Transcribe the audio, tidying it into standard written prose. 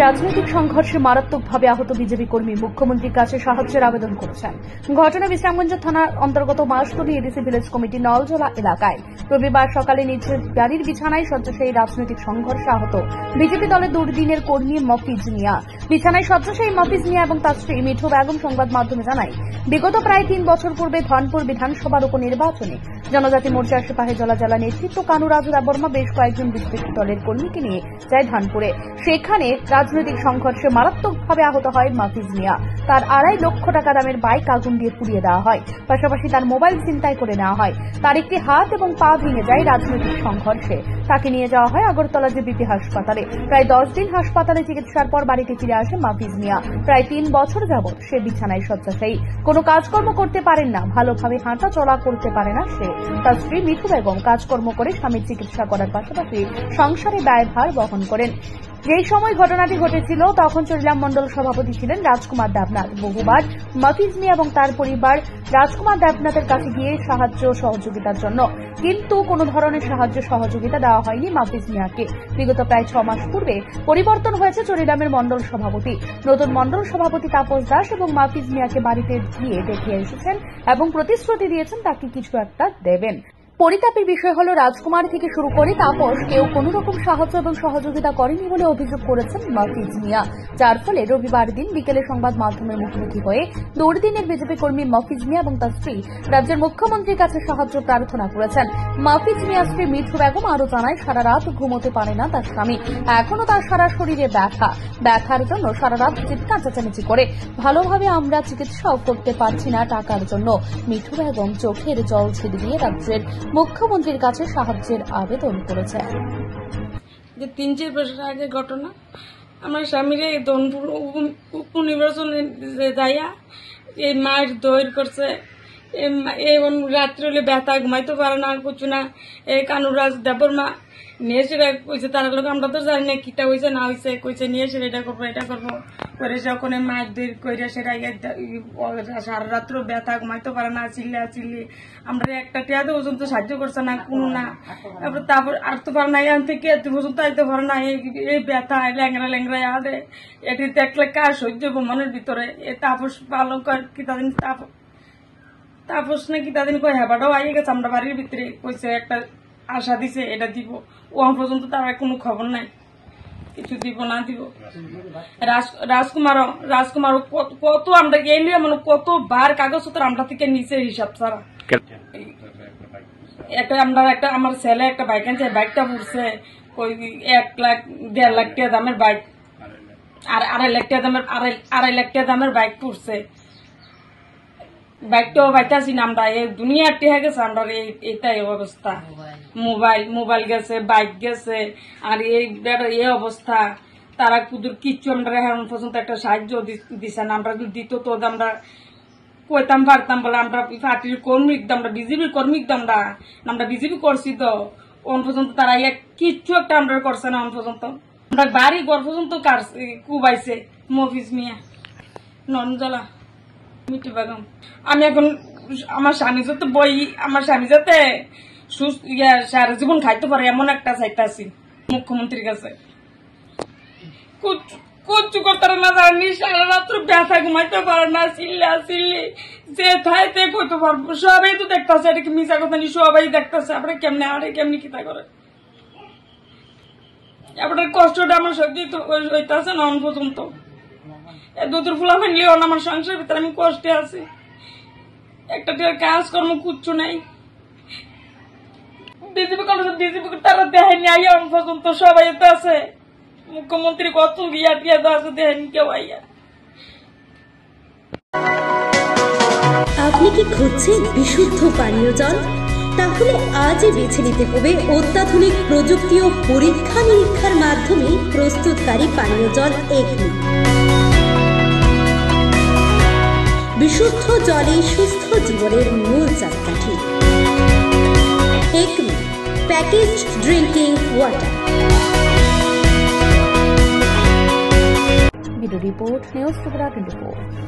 রাজনৈতিক সংঘর্ষে মারাত্মকভাবে আহত বিজেপি কর্মী মুখ্যমন্ত্রীর কাছে সাহায্যের আবেদন করেছেন। ঘটনা বিশ্রামগঞ্জ থানার অন্তর্গত মাসতলী এডিসি ভিলেজ কমিটি নলজলা এলাকায় রবিবার সকালে নিজের বাড়ির বিছানায় শয্যাশায়ী রাজনৈতিক সংঘর্ষে আহত বিজেপি দলের দুর্দিনের কর্মী মফিজ মিয়া। বিছানায় শয্যাশায়ী মফিজ মিয়া এবং তার স্ত্রী মিঠু বেগম সংবাদ মাধ্যমে জানায়, বিগত প্রায় 3 বছর পূর্বে ধনপুর বিধানসভার উপনির্বাচনে জনজাতি মোর্চার সিপাহীজলা জেলা নেতৃত্ব কানুরাজ দেববর্মা বেশ কয়েকজন বিজেপি দলের কর্মীকে নিয়ে যায় ধানপুরে। সেখানে রাজনৈতিক সংঘর্ষে মারাত্মকভাবে আহত হয় মফিজ মিয়া। তার 2.5 লক্ষ টাকা দামের বাইক আগুন দিয়ে পুড়িয়ে দেওয়া হয়, পাশাপাশি তার মোবাইল ছিনতাই করে নেওয়া হয়। তার একটি হাত এবং পা ভেঙে যায় রাজনৈতিক সংঘর্ষে। তাকে নিয়ে যাওয়া হয় আগরতলা জেবিপি হাসপাতালে। প্রায় 10 দিন হাসপাতালে চিকিৎসার পর বাড়িতে ফিরে আসে মফিজ মিয়া। প্রায় 3 বছর যাবৎ সে বিছানায় শয্যাশায়ী, কোনো কাজকর্ম করতে পারেন না, ভালোভাবে হাঁটা চলা করতে পারে না সে। তার স্ত্রী মিঠু বেগম কাজকর্ম করে স্বামীর চিকিৎসা করার পাশাপাশি সংসারে ব্যয়ভার বহন করেন। যেই সময় ঘটনাটি ঘটেছিল তখন চরিলাম মণ্ডল সভাপতি ছিলেন রাজকুমার দেবনাথ। বহুবার মফিজ মিয়া এবং তার পরিবার রাজকুমার দেবনাথের কাছে গিয়ে সাহায্য সহযোগিতার জন্য, কিন্তু কোনো ধরনের সাহায্য সহযোগিতা দেওয়া হয়নি মফিজ মিয়াকে। বিগত প্রায় 6 মাস পূর্বে পরিবর্তন হয়েছে চরিলামের মণ্ডল সভাপতি। নতুন মণ্ডল সভাপতি তাপস দাস এবং মফিজ মিয়াকে বাড়িতে গিয়ে দেখে এসেছেন এবং প্রতিশ্রুতি দিয়েছেন তাকে কিছু একটা দেবেন। পরিতাপের বিষয় হল রাজকুমার থেকে শুরু করে তাপস কেউ কোন রকম সাহায্য এবং সহযোগিতা করেনি বলে অভিযোগ করেছেন মফিজ মিয়া, যার ফলে রবিবার দিন বিকেলে সংবাদ মাধ্যমের মুখোমুখি হয়ে দুর্দিনের বিজেপি কর্মী মফিজ মিয়া এবং তার স্ত্রী রাজ্যের মুখ্যমন্ত্রীর কাছে সাহায্য প্রার্থনা করেছেন। মফিজ মিয়া স্ত্রী মিঠু বেগম আরো জানায়, সারা রাত ঘুমোতে পারে না তার স্বামী, এখনো তার সারা শরীরে ব্যথার জন্য সারা রাত চিৎকার চেঁচামেচি করে। ভালোভাবে আমরা চিকিৎসাও করতে পারছি না টাকার জন্য। মিঠু বেগম চোখের জল ছেড়ে দিয়ে রাজ্যের মুখ্যমন্ত্রীর কাছে সাহায্যের আবেদন করেছে। 3-4 বছর আগে ঘটনা, আমার স্বামীর ধনপুর উপনির্বাচনে যাইয়া এই মায়ের দৈর করছে। রাত্রে হলে ব্যথা, ঘুমাইতে পারে না, কিছু না। এই কানুরাজ দেববর্মা নিয়ে সেটা কইছে, তার লোক আমরা তো জানি না কিটা হয়েছে না হয়েছে, কইছে নিয়ে সেটা এটা করবো করে যখন মায়ের দৈর করে সেটা সারা রাত্র ব্যথা, ঘুমাইতে পারে না, চিল্লি আমরা একটা টিয়াতে পর্যন্ত সাহায্য করছে না কোনো না। তারপর আর তো পারে না, এখান থেকে এত পর্যন্ত আইতে পারে না। এই ব্যথা ল্যাংরা আদে এটি দেখলে কার সহ্য মনের ভিতরে। এ তাপস পালন কি তাদের তাপস নাকি তাদের কয় হেবাটাও আইয়ে গেছে আমরা বাড়ির ভিতরে, কইছে একটা আশা দিছে এটা দিব। ও পর্যন্ত তার কোনো খবর নাই, কিছু দিব না দিব। রাজকুমারও কত আমরা গেলি মানে কতবার কাগজপত্র আমরা থেকে নিচে হিসাব ছাড়া। আমার ছেলে একটা বাইক আনছে, বাইকটা পড়ছে 1 লাখ, 1.5 লাখ টাকা দামের বাইক, আর 2.5 লাখ টাকা দামের বাইক পড়ছে। বাইকটাও পাইতাছি না আমরা, এই দুনিয়ার টেহা গেছে আমরা। এইটাই অবস্থা, মোবাইল গেছে, বাইক গেছে, আর এই অবস্থা। তারা কুদুর কিচ্ছু আমরা এখন পর্যন্ত একটা সাহায্য দিছে না। আমরা দিত তো আমরা কইতাম পারতাম বলে, আমরা পার্টির কর্মী, আমরা বিজেপির কর্মী, আমরা বিজেপি করছি তো। ওন পর্যন্ত তারা কিচ্ছু একটা আমরা করছে না। ওন পর্যন্ত আমরা বাড়ি ঘর পর্যন্ত কুবাইছে মফিজ মিয়া ননজলা মিঠু বেগম। আমি এখন আমার স্বামী যাতে আমার স্বামী যাতে সারা জীবন খাইতে পারে এমন একটা চাইতাছি মুখ্যমন্ত্রীর কাছে। কিচ্ছু করতে না জানি, সারা রাত্র ব্যথা, ঘুমাইতে পারে না, চিল্লি যে থাইতে কইতে পারবো। সবাই তো দেখতেছে, এটা কি মিশা কথা নি, সবাই দেখতেছে আপনার কেমনি কিতা করে। আপনার কষ্টটা আমার সহ্য হইতেছে না অন পর্যন্ত। দুধের ফুলা ফেনলেও আমার সংসারের ভিতরে আমি কষ্টে আছি, একটা কাজকর্ম কিচ্ছু নাই। বিজেপি তারা দেয়নি আইয়া অন পর্যন্ত, সবাই তো আছে। মুখ্যমন্ত্রী কত টিয়া তো আছে, দেয়নি কেউ আইয়া। আপনি কি খুঁজছেন বিশুদ্ধ পানীয় জল? তাহলে আজই বেছে নিতে হবে অত্যাধুনিক প্রযুক্তি ও পরীক্ষা নিরীক্ষার মাধ্যমে প্রস্তুতকারী পানীয় জল একমি। বিশুদ্ধ জলে সুস্থ জীবনের মূল চাকাঠি। Acme package drinking water. Report news 24।